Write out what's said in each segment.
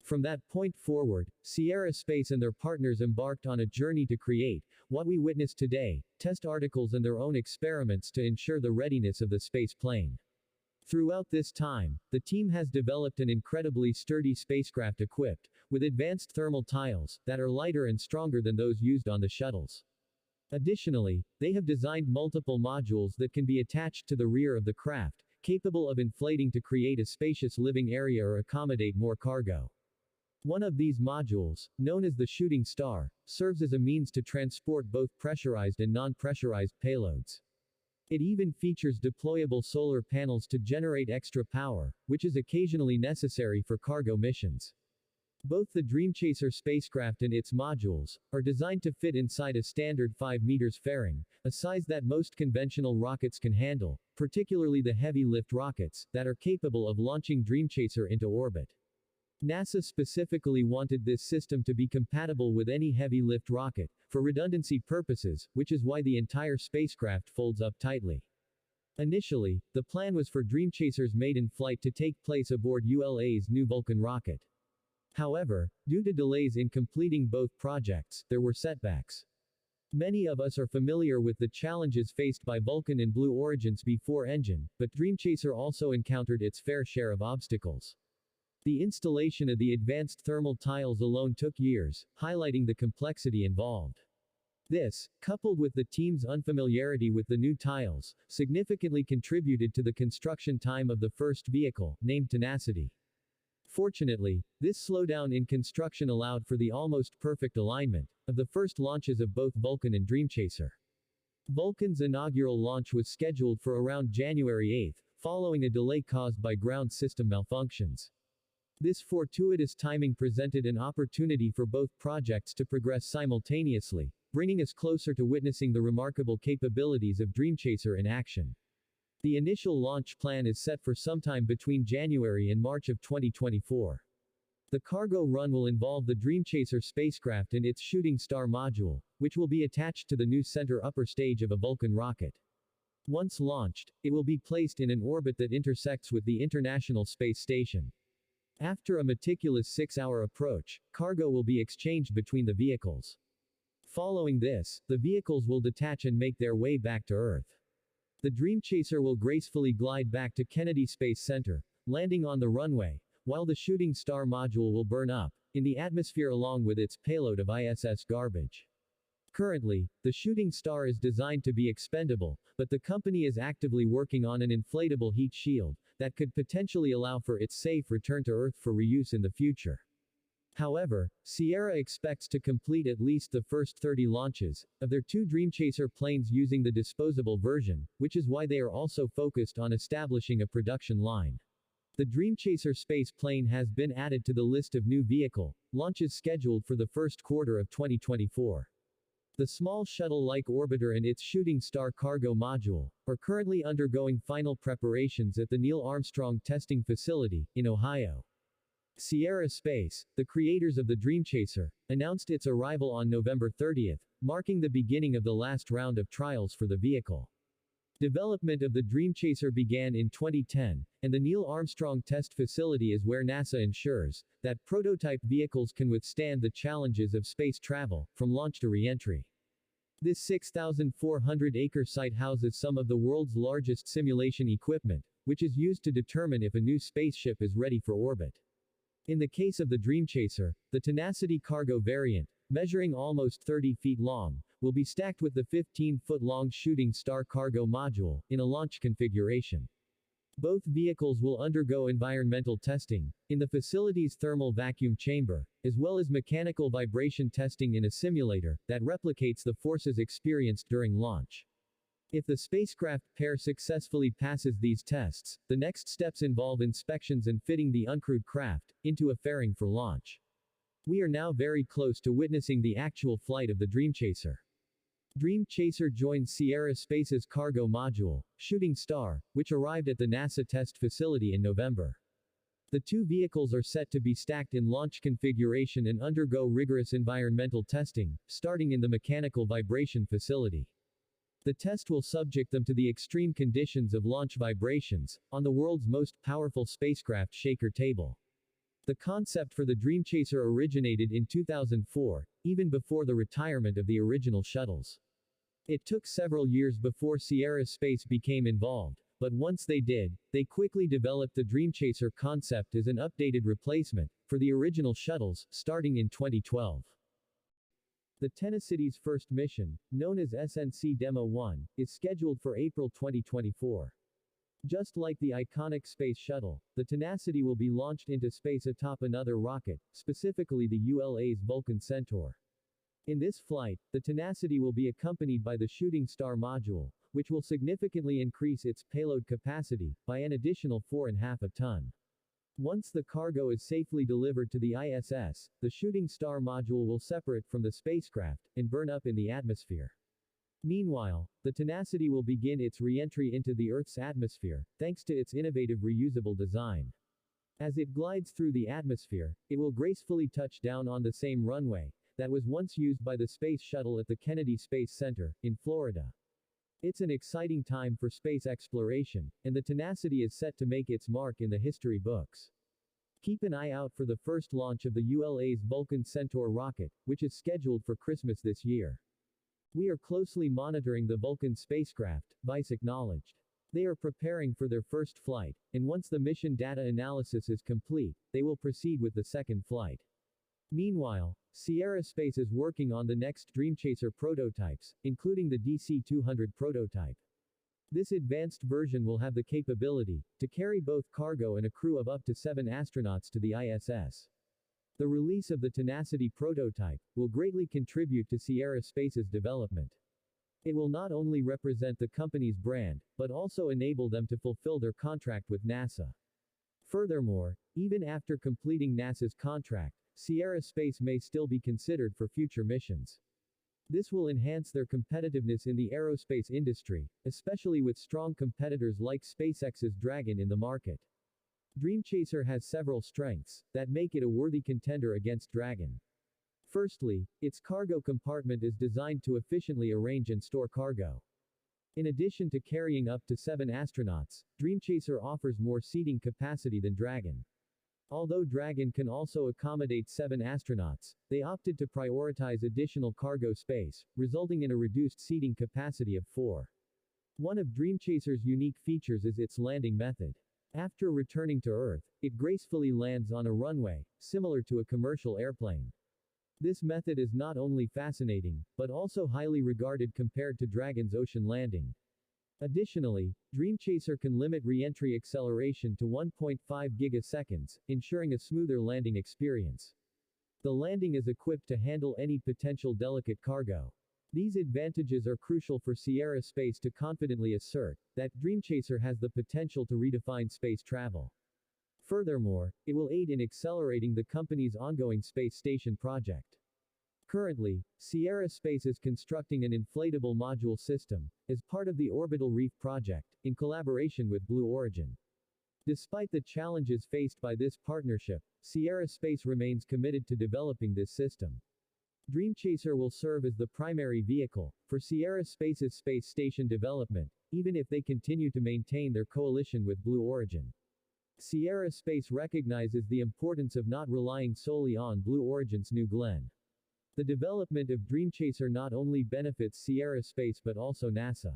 From that point forward, Sierra Space and their partners embarked on a journey to create what we witness today, test articles and their own experiments to ensure the readiness of the space plane. Throughout this time, the team has developed an incredibly sturdy spacecraft equipped with advanced thermal tiles that are lighter and stronger than those used on the shuttles. Additionally, they have designed multiple modules that can be attached to the rear of the craft, capable of inflating to create a spacious living area or accommodate more cargo. One of these modules, known as the Shooting Star, serves as a means to transport both pressurized and non-pressurized payloads. It even features deployable solar panels to generate extra power, which is occasionally necessary for cargo missions. Both the Dreamchaser spacecraft and its modules are designed to fit inside a standard 5 meters fairing, a size that most conventional rockets can handle, particularly the heavy-lift rockets that are capable of launching Dreamchaser into orbit. NASA specifically wanted this system to be compatible with any heavy-lift rocket, for redundancy purposes, which is why the entire spacecraft folds up tightly. Initially, the plan was for Dreamchaser's maiden flight to take place aboard ULA's New Vulcan rocket. However, due to delays in completing both projects, there were setbacks. Many of us are familiar with the challenges faced by Vulcan and Blue Origin's B-4 engine, but Dreamchaser also encountered its fair share of obstacles. The installation of the advanced thermal tiles alone took years, highlighting the complexity involved. This, coupled with the team's unfamiliarity with the new tiles, significantly contributed to the construction time of the first vehicle, named Tenacity. Fortunately, this slowdown in construction allowed for the almost perfect alignment of the first launches of both Vulcan and Dreamchaser. Vulcan's inaugural launch was scheduled for around January 8, following a delay caused by ground system malfunctions. This fortuitous timing presented an opportunity for both projects to progress simultaneously, bringing us closer to witnessing the remarkable capabilities of Dreamchaser in action. The initial launch plan is set for sometime between January and March of 2024. The cargo run will involve the Dreamchaser spacecraft and its Shooting Star module, which will be attached to the new center upper stage of a Vulcan rocket. Once launched, it will be placed in an orbit that intersects with the International Space Station. After a meticulous 6-hour approach, cargo will be exchanged between the vehicles. Following this, the vehicles will detach and make their way back to Earth. The Dreamchaser will gracefully glide back to Kennedy Space Center, landing on the runway, while the Shooting Star module will burn up in the atmosphere along with its payload of ISS garbage. Currently, the Shooting Star is designed to be expendable, but the company is actively working on an inflatable heat shield that could potentially allow for its safe return to Earth for reuse in the future. However, Sierra expects to complete at least the first 30 launches of their 2 Dreamchaser planes using the disposable version, which is why they are also focused on establishing a production line. The Dreamchaser space plane has been added to the list of new vehicle launches scheduled for the first quarter of 2024. The small shuttle-like orbiter and its Shooting Star cargo module are currently undergoing final preparations at the Neil Armstrong Testing Facility in Ohio. Sierra Space, the creators of the Dreamchaser, announced its arrival on November 30, marking the beginning of the last round of trials for the vehicle. Development of the Dreamchaser began in 2010, and the Neil Armstrong Test Facility is where NASA ensures that prototype vehicles can withstand the challenges of space travel, from launch to re-entry. This 6,400-acre site houses some of the world's largest simulation equipment, which is used to determine if a new spaceship is ready for orbit. In the case of the Dreamchaser, the Tenacity cargo variant, measuring almost 30 feet long, will be stacked with the 15-foot-long Shooting Star cargo module in a launch configuration. Both vehicles will undergo environmental testing in the facility's thermal vacuum chamber, as well as mechanical vibration testing in a simulator that replicates the forces experienced during launch. If the spacecraft pair successfully passes these tests, the next steps involve inspections and fitting the uncrewed craft into a fairing for launch. We are now very close to witnessing the actual flight of the Dreamchaser. Dreamchaser joins Sierra Space's cargo module, Shooting Star, which arrived at the NASA test facility in November. The 2 vehicles are set to be stacked in launch configuration and undergo rigorous environmental testing, starting in the mechanical vibration facility. The test will subject them to the extreme conditions of launch vibrations on the world's most powerful spacecraft shaker table. The concept for the Dreamchaser originated in 2004, even before the retirement of the original shuttles. It took several years before Sierra Space became involved, but once they did, they quickly developed the Dreamchaser concept as an updated replacement for the original shuttles, starting in 2012. The Tennessee's first mission, known as SNC Demo 1, is scheduled for April 2024. Just like the iconic Space Shuttle, the Tenacity will be launched into space atop another rocket, specifically the ULA's Vulcan Centaur. In this flight, the Tenacity will be accompanied by the Shooting Star module, which will significantly increase its payload capacity by an additional 4.5 ton. Once the cargo is safely delivered to the ISS, the Shooting Star module will separate from the spacecraft and burn up in the atmosphere. Meanwhile, the Tenacity will begin its re-entry into the Earth's atmosphere, thanks to its innovative reusable design. As it glides through the atmosphere, it will gracefully touch down on the same runway that was once used by the Space Shuttle at the Kennedy Space Center, in Florida. It's an exciting time for space exploration, and the Tenacity is set to make its mark in the history books. Keep an eye out for the first launch of the ULA's Vulcan Centaur rocket, which is scheduled for Christmas this year. We are closely monitoring the Vulcan spacecraft, Vice acknowledged. They are preparing for their first flight, and once the mission data analysis is complete, they will proceed with the second flight. Meanwhile, Sierra Space is working on the next Dreamchaser prototypes, including the DC-200 prototype. This advanced version will have the capability to carry both cargo and a crew of up to 7 astronauts to the ISS. The release of the Tenacity prototype will greatly contribute to Sierra Space's development. It will not only represent the company's brand, but also enable them to fulfill their contract with NASA. Furthermore, even after completing NASA's contract, Sierra Space may still be considered for future missions. This will enhance their competitiveness in the aerospace industry, especially with strong competitors like SpaceX's Dragon in the market. Dreamchaser has several strengths that make it a worthy contender against Dragon. Firstly, its cargo compartment is designed to efficiently arrange and store cargo. In addition to carrying up to 7 astronauts, Dreamchaser offers more seating capacity than Dragon. Although Dragon can also accommodate 7 astronauts, they opted to prioritize additional cargo space, resulting in a reduced seating capacity of 4. One of Dreamchaser's unique features is its landing method. After returning to Earth, it gracefully lands on a runway, similar to a commercial airplane. This method is not only fascinating, but also highly regarded compared to Dragon's ocean landing. Additionally, Dreamchaser can limit re-entry acceleration to 1.5 gigaseconds, ensuring a smoother landing experience. The landing is equipped to handle any potential delicate cargo. These advantages are crucial for Sierra Space to confidently assert that Dreamchaser has the potential to redefine space travel. Furthermore, it will aid in accelerating the company's ongoing space station project. Currently, Sierra Space is constructing an inflatable module system as part of the Orbital Reef project, in collaboration with Blue Origin. Despite the challenges faced by this partnership, Sierra Space remains committed to developing this system. Dreamchaser will serve as the primary vehicle for Sierra Space's space station development, even if they continue to maintain their coalition with Blue Origin. Sierra Space recognizes the importance of not relying solely on Blue Origin's New Glenn. The development of Dreamchaser not only benefits Sierra Space but also NASA.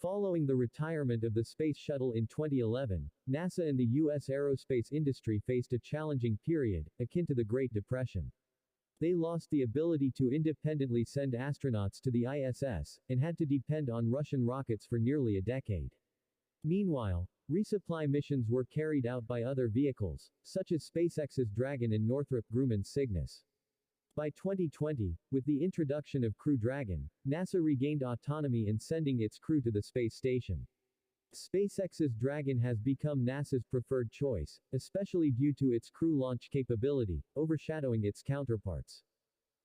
Following the retirement of the Space Shuttle in 2011, NASA and the U.S. aerospace industry faced a challenging period, akin to the Great Depression. They lost the ability to independently send astronauts to the ISS, and had to depend on Russian rockets for nearly a decade. Meanwhile, resupply missions were carried out by other vehicles, such as SpaceX's Dragon and Northrop Grumman's Cygnus. By 2020, with the introduction of Crew Dragon, NASA regained autonomy in sending its crew to the space station. SpaceX's Dragon has become NASA's preferred choice, especially due to its crew launch capability, overshadowing its counterparts.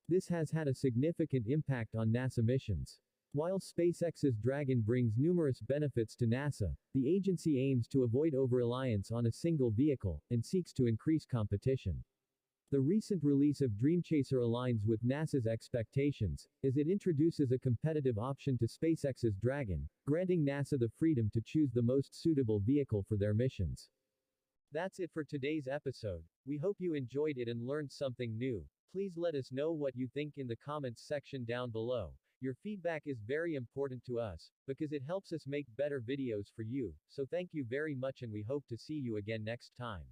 This has had a significant impact on NASA missions. While SpaceX's Dragon brings numerous benefits to NASA, the agency aims to avoid over-reliance on a single vehicle, and seeks to increase competition. The recent release of Dreamchaser aligns with NASA's expectations, as it introduces a competitive option to SpaceX's Dragon, granting NASA the freedom to choose the most suitable vehicle for their missions. That's it for today's episode. We hope you enjoyed it and learned something new. Please let us know what you think in the comments section down below. Your feedback is very important to us, because it helps us make better videos for you, so thank you very much and we hope to see you again next time.